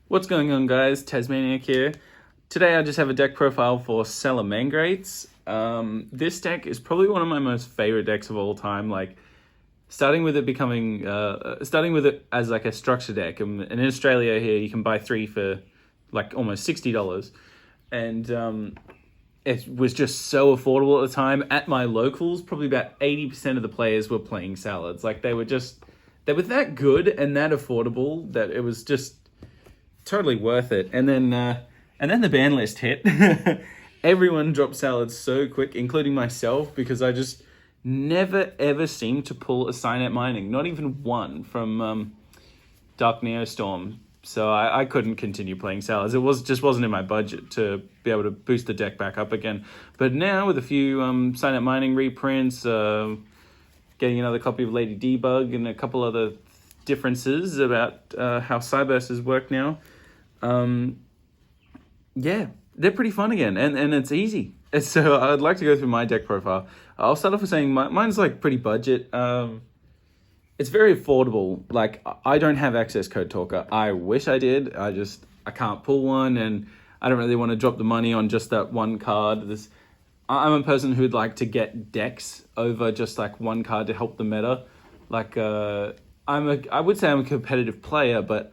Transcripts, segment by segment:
What's going on, guys? Tasmaniac here. Today I just have a deck profile for Salamangreats. This deck is probably one of my most favorite decks of all time. Like, starting with it as like a structure deck. And in Australia here, you can buy three for like almost $60, and it was just so affordable at the time. At my locals, probably about 80% of the players were playing Salads. Like, they were that good and that affordable that it was just totally worth it. And then the ban list hit. Everyone dropped Salads so quick, including myself, because I just never ever seemed to pull a Cynet Mining, not even one from Dark Neostorm. So I couldn't continue playing Salads. Just wasn't in my budget to be able to boost the deck back up again. But now with a few Cynet Mining reprints, getting another copy of Lady Debug and a couple other differences about how Cyberses work now. Yeah, they're pretty fun again, and it's easy. And so I'd like to go through my deck profile. I'll start off with saying mine's like pretty budget. It's very affordable. Like, I don't have access code talker. I wish I did. I can't pull one, and I don't really want to drop the money on just that one card. I'm a person who'd like to get decks over just like one card to help the meta. Like, I would say I'm a competitive player, but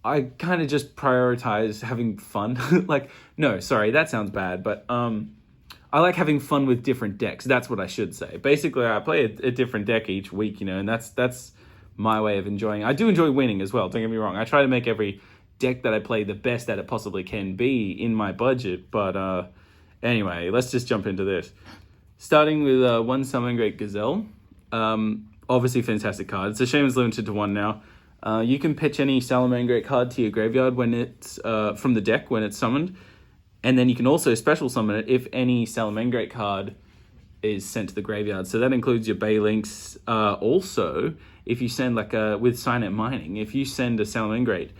I kind of just prioritize having fun. Like, no, sorry, that sounds bad, but I like having fun with different decks. That's what I should say. Basically, I play a different deck each week, and that's my way of enjoying. I do enjoy winning as well, don't get me wrong. I try to make every deck that I play the best that it possibly can be in my budget, but anyway, let's just jump into this. Starting with one Salamangreat Gazelle. Obviously, fantastic card. It's a shame it's limited to one now. You can pitch any Salamangreat card to your graveyard when it's from the deck when it's summoned, and then you can also special summon it if any Salamangreat card is sent to the graveyard. So that includes your Baylinks. Also, if you send with Cynet Mining, if you send a Salamangreat,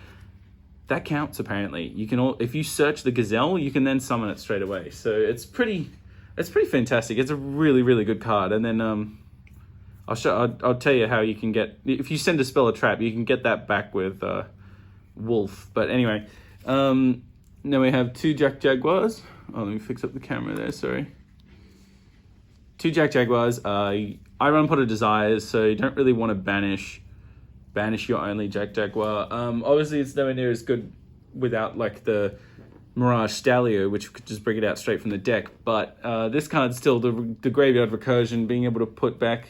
that counts apparently. If you search the Gazelle, you can then summon it straight away. So it's pretty fantastic. It's a really, really good card. And then I'll tell you how you can get, if you send a spell a trap, you can get that back with Wolf. But anyway, now we have two Jack Jaguars. Oh, let me fix up the camera there, sorry. Two Jack Jaguars. I run Pot of Desires, so you don't really want to banish your only Jack Jaguar. Obviously, it's nowhere near as good without like the Mirage Stallion, which could just bring it out straight from the deck. But this card's still the graveyard recursion, being able to put back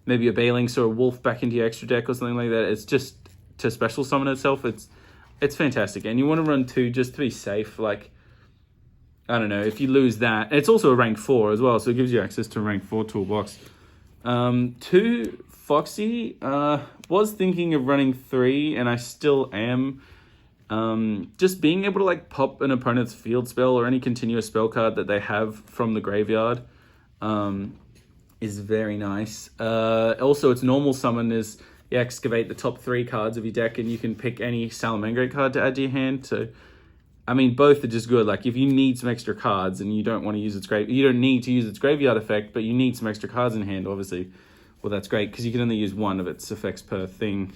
maybe a Baylinks or a Wolf back into your extra deck or something like that. It's just to special summon itself. It's fantastic. And you want to run two just to be safe. Like, I don't know, if you lose that. It's also a rank 4 as well, so it gives you access to a rank 4 toolbox. Two Foxy. Was thinking of running 3, and I still am. Just being able to like pop an opponent's field spell or any continuous spell card that they have from the graveyard. Is very nice. Also, its normal summon is you excavate the top 3 cards of your deck, and you can pick any Salamangreat card to add to your hand. So, I mean, both are just good. Like, if you need some extra cards and you don't want to use you don't need to use its graveyard effect, but you need some extra cards in hand, obviously. Well, that's great because you can only use one of its effects per thing.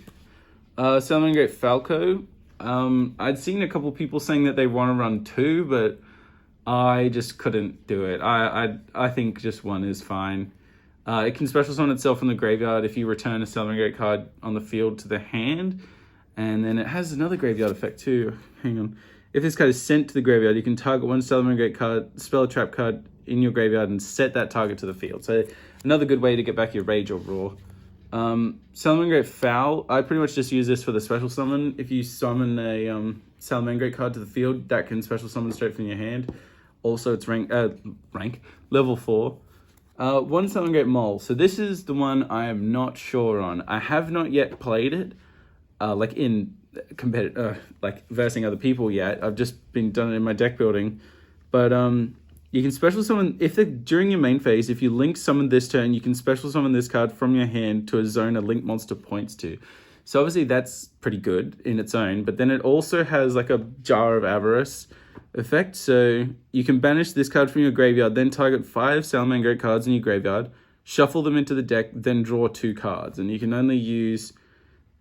Salamangreat Falco. I'd seen a couple people saying that they want to run 2, but I just couldn't do it. I think just 1 is fine. It can special summon itself from the graveyard if you return a Salamangreat card on the field to the hand. And then it has another graveyard effect too. Hang on. If this card is sent to the graveyard, you can target one Salamangreat card, spell a trap card in your graveyard, and set that target to the field. So another good way to get back your Rage or Roar. Salamangreat Foul. I pretty much just use this for the special summon. If you summon a Salamangreat card to the field, that can special summon straight from your hand. Also, it's level 4. One Salamangreat Mole. So this is the one I am not sure on. I have not yet played it, like in like versing other people yet. I've just been done it in my deck building. But you can special summon, during your main phase, if you link summon this turn, you can special summon this card from your hand to a zone a link monster points to. So obviously that's pretty good in its own, but then it also has like a Jar of Avarice effect. So you can banish this card from your graveyard, then target 5 Salamangreat cards in your graveyard, shuffle them into the deck, then draw 2 cards. And you can only use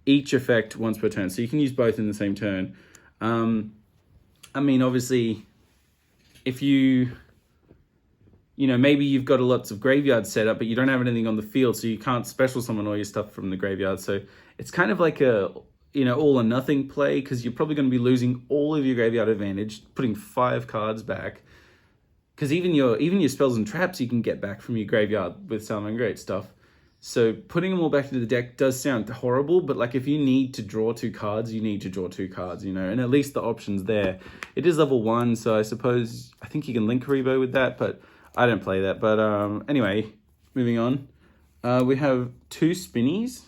each effect once per turn. So you can use both in the same turn. I mean, obviously, if you maybe you've got lots of graveyards set up, but you don't have anything on the field, so you can't special summon all your stuff from the graveyard. So it's kind of like a, all or nothing play, because you're probably going to be losing all of your graveyard advantage, putting 5 cards back. Because even your spells and traps you can get back from your graveyard with Salamangreat stuff. So putting them all back into the deck does sound horrible, but like if you need to draw 2 cards, you need to draw 2 cards, and at least the option's there. It is level 1, so I think you can link Karibo with that, but I don't play that. But anyway, moving on. We have 2 Spinnies.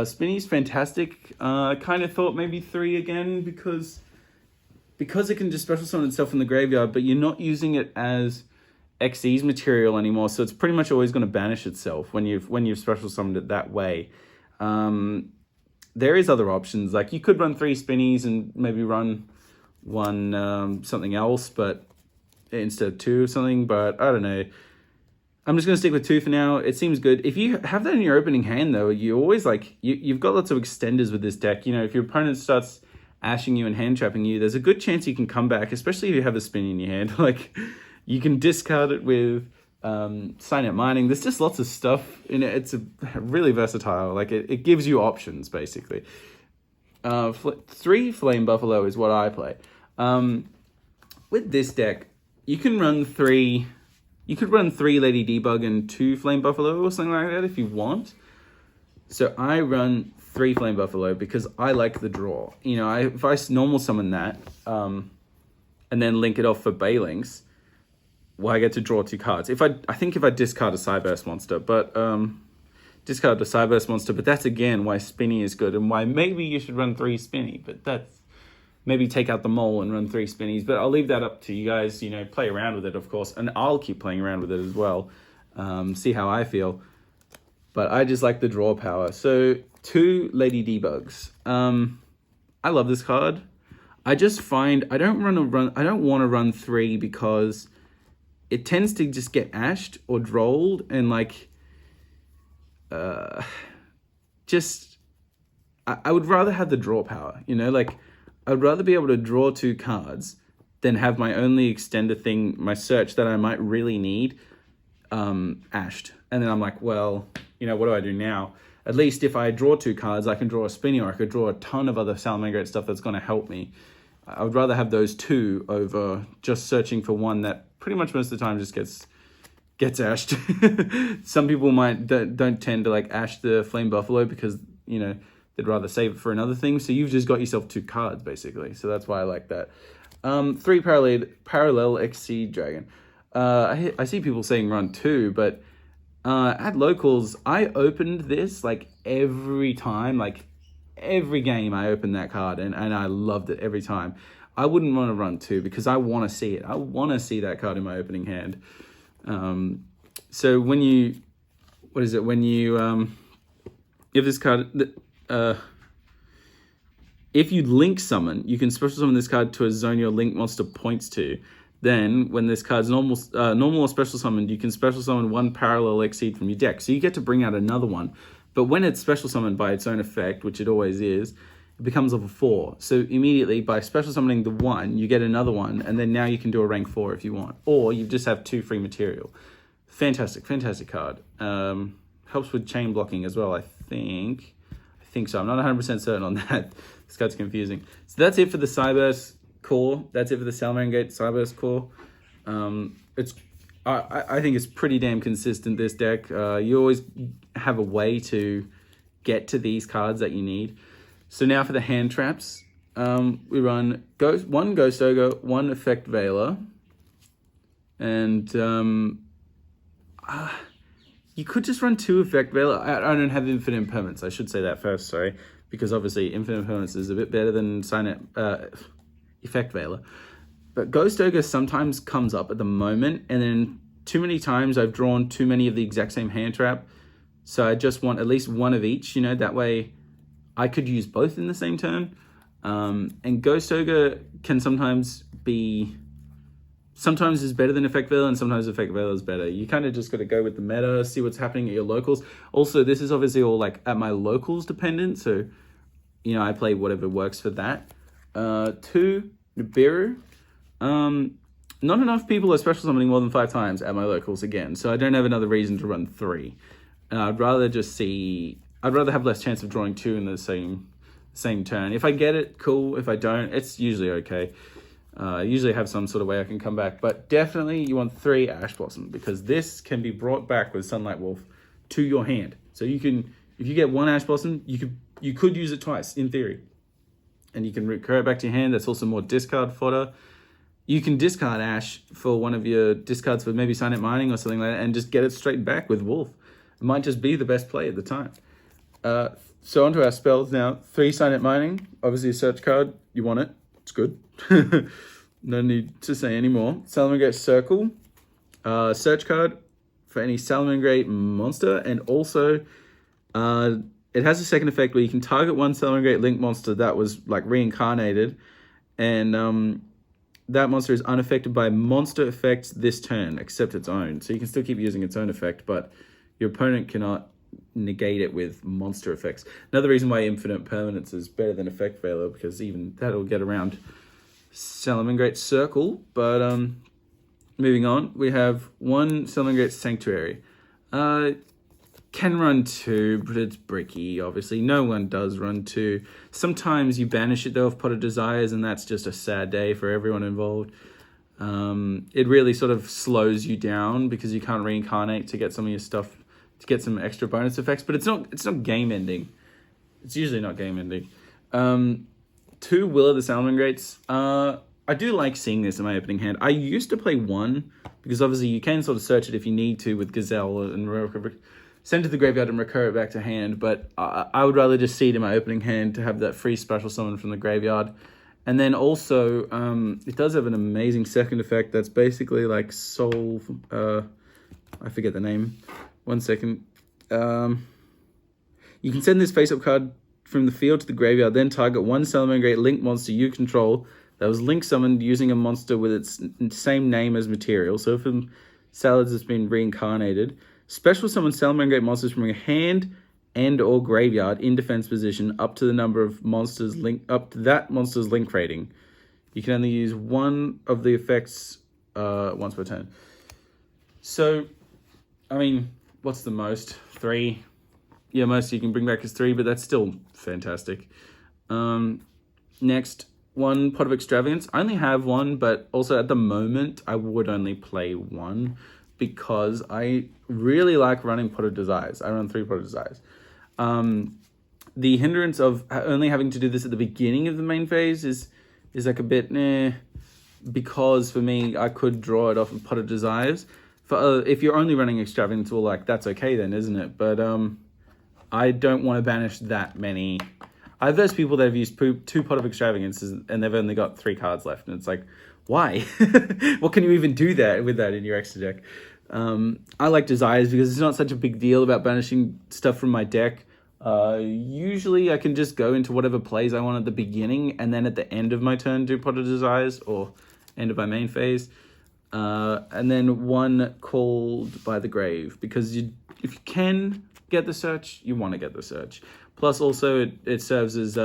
Spinny's fantastic. I kind of thought maybe 3 again, because it can just special summon itself in the graveyard, but you're not using it as Xyz material anymore, so it's pretty much always going to banish itself when you've special summoned it that way. There is other options, like you could run 3 Spinnies and maybe run 1 something else, but instead of 2 or something, but I don't know. I'm just going to stick with 2 for now. It seems good. If you have that in your opening hand, though, you always you've got lots of extenders with this deck. If your opponent starts ashing you and hand trapping you, there's a good chance you can come back, especially if you have a Spinny in your hand. Like, you can discard it with Signet Mining. There's just lots of stuff in it. It's really versatile. Like, it gives you options, basically. 3 Flame Buffalo is what I play. With this deck, you can run 3... You could run 3 Lady Debug and 2 Flame Buffalo or something like that if you want. So I run 3 Flame Buffalo because I like the draw. If I normal summon that and then link it off for Baylings, well, I get to draw 2 cards. I think if I discard a Cyburst monster, but but that's again why Spinny is good and why maybe you should run 3 Spinny, but that's maybe take out the mole and run 3 Spinnies, but I'll leave that up to you guys. Play around with it, of course, and I'll keep playing around with it as well. See how I feel. But I just like the draw power. So 2 Lady Debugs. I love this card. I just find I don't want to run 3 because it tends to just get ashed or drolled and I would rather have the draw power. I'd rather be able to draw 2 cards than have my only extender thing, my search that I might really need, ashed. And then I'm like, well, what do I do now? At least if I draw 2 cards, I can draw a Spinny, or I could draw a ton of other Salamangreat stuff that's going to help me. I would rather have those 2 over just searching for one that pretty much most of the time just gets ashed. Some people don't tend to ash the Flame Buffalo because, they'd rather save it for another thing. So you've just got yourself 2 cards, basically. So that's why I like that. 3 Parallel Exceed Dragon. I see people saying run 2, but at locals, I opened this every time. Every game I opened that card, and I loved it every time. I wouldn't want to run 2 because I want to see it. I want to see that card in my opening hand. So when you... What is it? When you... if this card... if you link summon, you can special summon this card to a zone your link monster points to. Then, when this card's normal or special summoned, you can special summon 1 Parallel Exceed from your deck. So you get to bring out another one. But when it's special summoned by its own effect, which it always is, it becomes level 4. So immediately, by special summoning the 1, you get another one, and then now you can do a rank 4 if you want. Or you just have 2 free material. Fantastic card. Helps with chain blocking as well, I think so. I'm not 100% certain on that. This card's confusing. So that's it for the Cyburst core. That's it for the Salamangreat Cyburst core. I think it's pretty damn consistent, this deck. You always have a way to get to these cards that you need. So now for the hand traps. We run 1 Ghost Ogre, 1 Effect Veiler. And you could just run 2 Effect Veiler. I don't have Infinite Impermanence. I should say that first, sorry. Because obviously Infinite Impermanence is a bit better than Effect Veiler. But Ghost Ogre sometimes comes up at the moment, and then too many times I've drawn too many of the exact same hand trap. So I just want at least 1 of each, that way I could use both in the same turn. And Ghost Ogre can sometimes is better than Effect Veiler, and sometimes Effect Veiler is better. You kind of just got to go with the meta, see what's happening at your locals. Also, this is obviously all at my locals dependent, so I play whatever works for that. 2 Nibiru. Not enough people are special summoning more than 5 times at my locals again, so I don't have another reason to run 3. I'd rather have less chance of drawing 2 in the same turn. If I get it, cool. If I don't, it's usually okay. I usually have some sort of way I can come back, but definitely you want 3 Ash Blossom, because this can be brought back with Sunlight Wolf to your hand. So you can, if you get 1 Ash Blossom, you could use it twice in theory, and you can recur it back to your hand. That's also more discard fodder. You can discard Ash for one of your discards for maybe Signet Mining or something like that, and just get it straight back with Wolf. It might just be the best play at the time. So onto our spells now. 3 Signet Mining, obviously a search card. You want it. It's good. No need to say any more. Salamangreat Circle, search card for any Salamangreat monster, and also it has a second effect where you can target 1 Salamangreat Link monster that was like reincarnated, and that monster is unaffected by monster effects this turn, except its own. So you can still keep using its own effect, but your opponent cannot negate it with monster effects. Another reason why Infinite Permanence is better than Effect Veiler, because even that'll get around Salamangreat Circle. But moving on, we have 1 Salamangreat Sanctuary. Can run 2, but it's bricky, obviously. No one does run 2. Sometimes you banish it, though, of Pot of Desires, and that's just a sad day for everyone involved. It really sort of slows you down because you can't reincarnate to get some of your stuff, to get some extra bonus effects, but it's not game-ending. It's usually not game-ending. 2 Will of the Salamangreats. I do like seeing this in my opening hand. I used to play 1, because obviously you can sort of search it if you need to with Gazelle and send to the graveyard and recur it back to hand, but I would rather just see it in my opening hand to have that free special summon from the graveyard. And then also, it does have an amazing second effect that's basically like Soul... I forget the name. 1 second. You can send this face-up card from the field to the graveyard, then target 1 Salamangreat Link monster you control that was link summoned using a monster with its same name as material. So if Salads has been reincarnated, special summon Salamangreat monsters from your hand and or graveyard in defense position up to the number of monsters up to that monster's link rating. You can only use 1 of the effects once per turn. So, I mean, what's the most? 3. Yeah, most you can bring back is 3, but that's still fantastic. Next, 1 Pot of Extravagance. I only have 1, but also at the moment, I would only play 1 because I really like running Pot of Desires. I run 3 Pot of Desires. The hindrance of only having to do this at the beginning of the main phase is like a bit, because for me, I could draw it off of Pot of Desires. For if you're only running Extravagance, well, like, that's okay then, isn't it? But I don't want to banish that many. I have those people that have used 2 Pot of Extravagances and they've only got 3 cards left, and it's like, why? What can you even do with that in your extra deck? I like Desires because it's not such a big deal about banishing stuff from my deck. Usually I can just go into whatever plays I want at the beginning, and then at the end of my turn do Pot of Desires, or end of my main phase. And then 1 Called by the Grave, because if you can get the search, you want to get the search. Plus also it serves as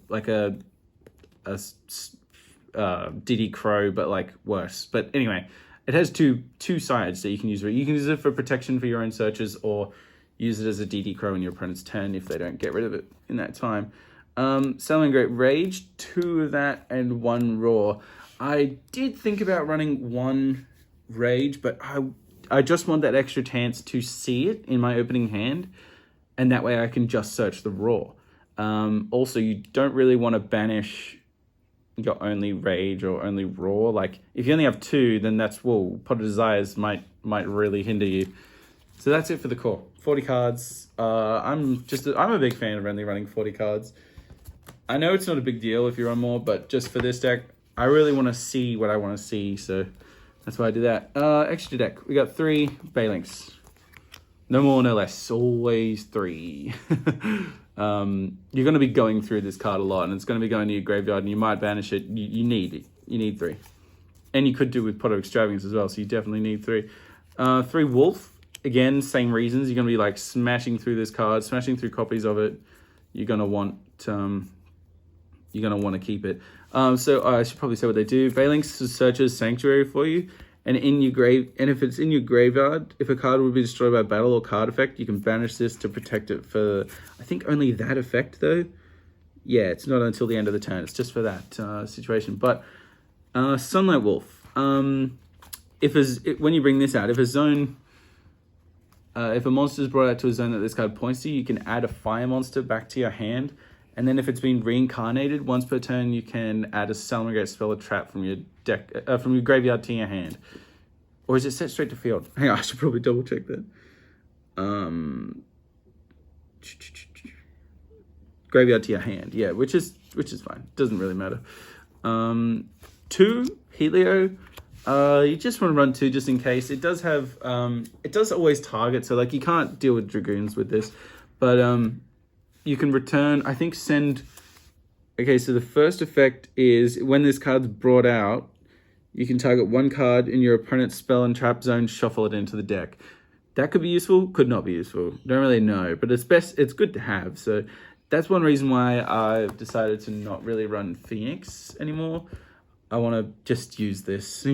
like a Diddy Crow, but like worse. But anyway, it has two sides that you can use it. You can use it for protection for your own searches, or use it as a DD Crow in your opponent's turn if they don't get rid of it in that time. Salamangreat Rage, 2 of that and 1 Roar. I did think about running 1 Rage, but I just want that extra chance to see it in my opening hand, and that way I can just search the Roar. Also, you don't really want to banish your only Rage or only Roar. Like, if you only have 2, then that's, whoa, Pot of Desires might really hinder you. So that's it for the core. 40 cards. I'm a big fan of only running 40 cards. I know it's not a big deal if you run more, but just for this deck, I really want to see what I want to see, so that's why I do that. Extra deck. We got 3 Balinks. No more, no less. Always 3. You're going to be going through this card a lot, and it's going to be going to your graveyard, and you might banish it. You need it. You need 3. And you could do with Pot of Extravagance as well, so you definitely need 3. 3 Wolf. Again, same reasons. You're going to be like smashing through this card, smashing through copies of it. You're going to want you're going to want to keep it. So I should probably say what they do. Phalanx searches Sanctuary for you, and if it's in your graveyard, if a card would be destroyed by battle or card effect, you can banish this to protect it for, I think, only that effect though. Yeah, it's not until the end of the turn. It's just for that situation. But Sunlight Wolf. When you bring this out, if a monster is brought out to a zone that this card points to, you can add a fire monster back to your hand. And then if it's been reincarnated, once per turn, you can add a Salamangreat spell or trap from your deck, from your graveyard to your hand. Or is it set straight to field? Hang on, I should probably double check that. Graveyard to your hand, yeah, which is fine. Doesn't really matter. 2 Helio. You just want to run 2 just in case. It does have it does always target, so like you can't deal with Dragoons with this, but you can return, I think okay, so the first effect is when this card's brought out, you can target 1 card in your opponent's spell and trap zone, shuffle it into the deck. That could be useful, could not be useful. Don't really know, but it's good to have. So that's one reason why I've decided to not really run Phoenix anymore. I want to just use this,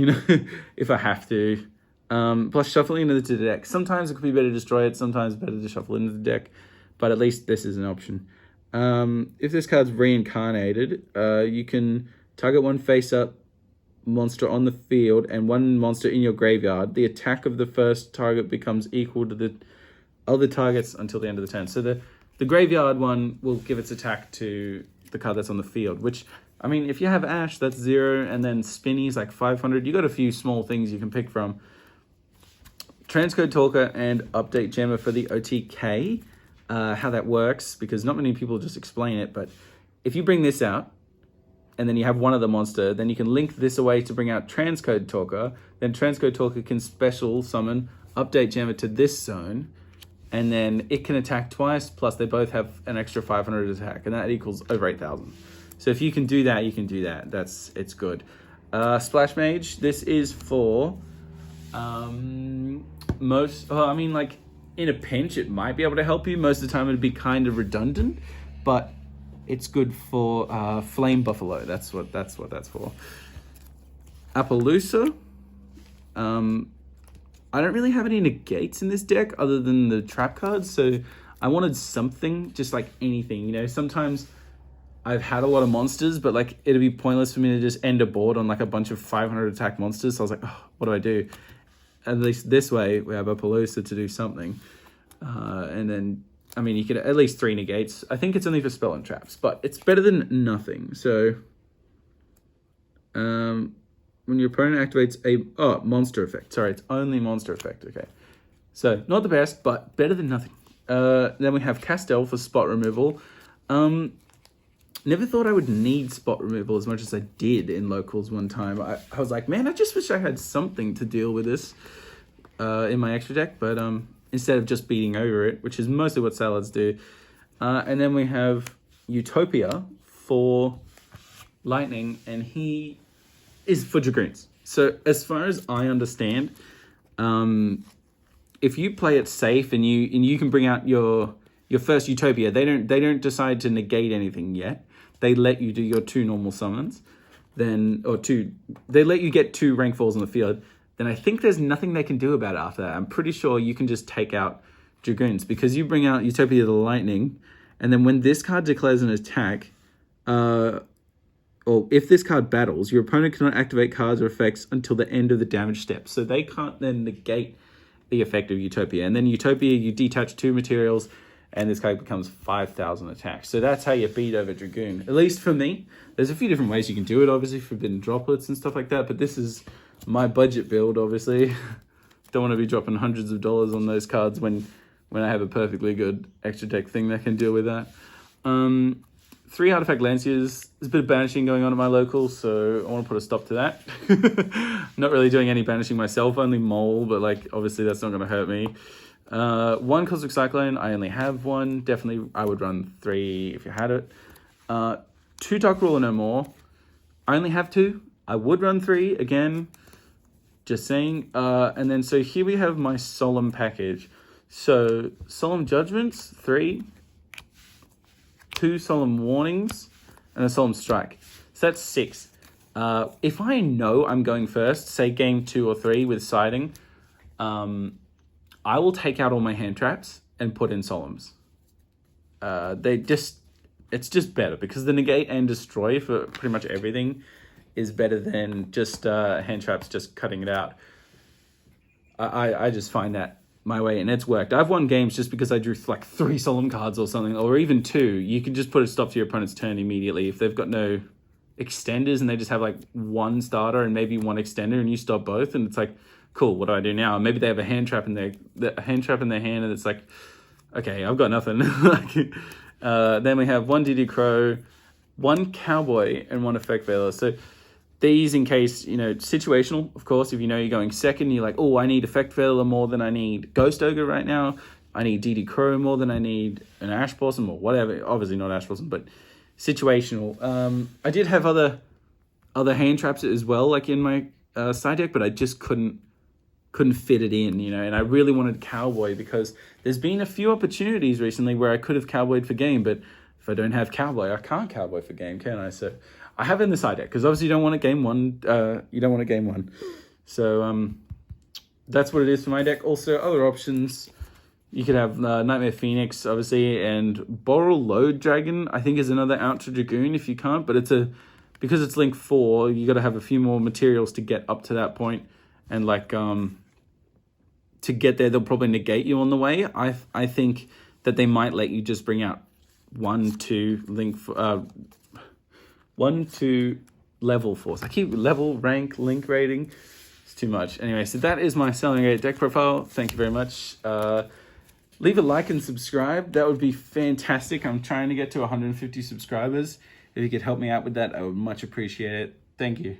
if I have to. Plus shuffling into the deck. Sometimes it could be better to destroy it, sometimes better to shuffle into the deck. But at least this is an option. If this card's reincarnated, you can target 1 face-up monster on the field and 1 monster in your graveyard. The attack of the first target becomes equal to the other targets until the end of the turn. So the graveyard one will give its attack to the card that's on the field, which, I mean, if you have Ash, that's 0, and then Spinny's like 500. You got a few small things you can pick from. Transcode Talker and Update Gemma for the OTK. How that works, because not many people just explain it, but if you bring this out and then you have one other monster, then you can link this away to bring out Transcode Talker. Then Transcode Talker can special summon Update Gemma to this zone, and then it can attack twice, plus they both have an extra 500 attack, and that equals over 8,000. So if you can do that, you can do that. It's good. Splash Mage, this is for in a pinch, it might be able to help you. Most of the time, it'd be kind of redundant, but it's good for Flame Buffalo. That's what that's for. Appaloosa. I don't really have any negates in this deck other than the trap cards, so I wanted something, just like anything. Sometimes I've had a lot of monsters, but like it'd be pointless for me to just end a board on like a bunch of 500 attack monsters. So I was like, oh, what do I do? At least this way, we have Appaloosa to do something. And then, I mean, you could at least 3 negates. I think it's only for spell and traps, but it's better than nothing. So, when your opponent activates monster effect. Sorry, it's only monster effect. Okay. So, not the best, but better than nothing. Then we have Castel for spot removal. Never thought I would need spot removal as much as I did in locals one time. I was like, man, I just wish I had something to deal with this in my extra deck, but instead of just beating over it, which is mostly what Salads do. And then we have Utopia for Lightning, and he is for Dragoons. So as far as I understand, if you play it safe and you can bring out your first Utopia, they don't decide to negate anything yet. They let you do your 2 normal summons, they let you get 2 rank 4s on the field. Then I think there's nothing they can do about it after that. I'm pretty sure you can just take out Dragoons, because you bring out Utopia the Lightning, and then when this card declares an attack, or if this card battles, your opponent cannot activate cards or effects until the end of the damage step. So they can't then negate the effect of Utopia. And then Utopia, you detach 2 materials, and this card becomes 5,000 attack. So that's how you beat over Dragoon. At least for me. There's a few different ways you can do it, obviously, Forbidden Droplets and stuff like that, but this is my budget build, obviously. Don't want to be dropping hundreds of dollars on those cards when I have a perfectly good extra deck thing that can deal with that. 3 Artifact Lanciers. There's a bit of banishing going on at my local, so I want to put a stop to that. Not really doing any banishing myself, only Mole, but like obviously that's not going to hurt me. 1 Cosmic Cyclone, I only have 1. Definitely I would run 3 if you had it. 2 Dark Ruler No More. I only have 2. I would run 3 again. Just saying. And then so here we have my Solemn package. So Solemn Judgments, 3. 2 Solemn Warnings. and a Solemn Strike. So that's 6. If I know I'm going first, say game 2 or 3 with siding, I will take out all my hand traps and put in Solemns. It's just better because the negate and destroy for pretty much everything is better than just hand traps just cutting it out. I just find that my way, and it's worked. I've won games just because I drew like 3 Solemn cards or something, or even 2. You can just put a stop to your opponent's turn immediately if they've got no extenders and they just have like 1 starter and maybe 1 extender, and you stop both, and it's like, cool, what do I do now? Maybe they have a hand trap in their hand, and it's like, okay, I've got nothing. Then we have 1 DD Crow, 1 Cowboy, and 1 Effect Veiler. So these, in case, situational, of course, if you know you're going second, you're like, oh, I need Effect Veiler more than I need Ghost Ogre right now. I need DD Crow more than I need an Ash Blossom or whatever. Obviously not Ash Blossom, but situational. I did have other hand traps as well, like in my side deck, but I just couldn't fit it in, and I really wanted Cowboy because there's been a few opportunities recently where I could have Cowboyed for game, but if I don't have Cowboy, I can't Cowboy for game, can I? So I have it in the side deck because obviously you don't want to game 1. You don't want to game 1. So that's what it is for my deck. Also, other options, you could have Nightmare Phoenix, obviously, and Boral Load Dragon, I think, is another Ultra Dragoon if you can't, but because it's Link 4, you got to have a few more materials to get up to that point, and like to get there, they'll probably negate you on the way. I think that they might let you just bring out 1, 2 Link 1 to level 4. So I keep level, rank, Link rating. It's too much. Anyway, so that is my Selling Great deck profile. Thank you very much. Leave a like and subscribe. That would be fantastic. I'm trying to get to 150 subscribers. If you could help me out with that, I would much appreciate it. Thank you.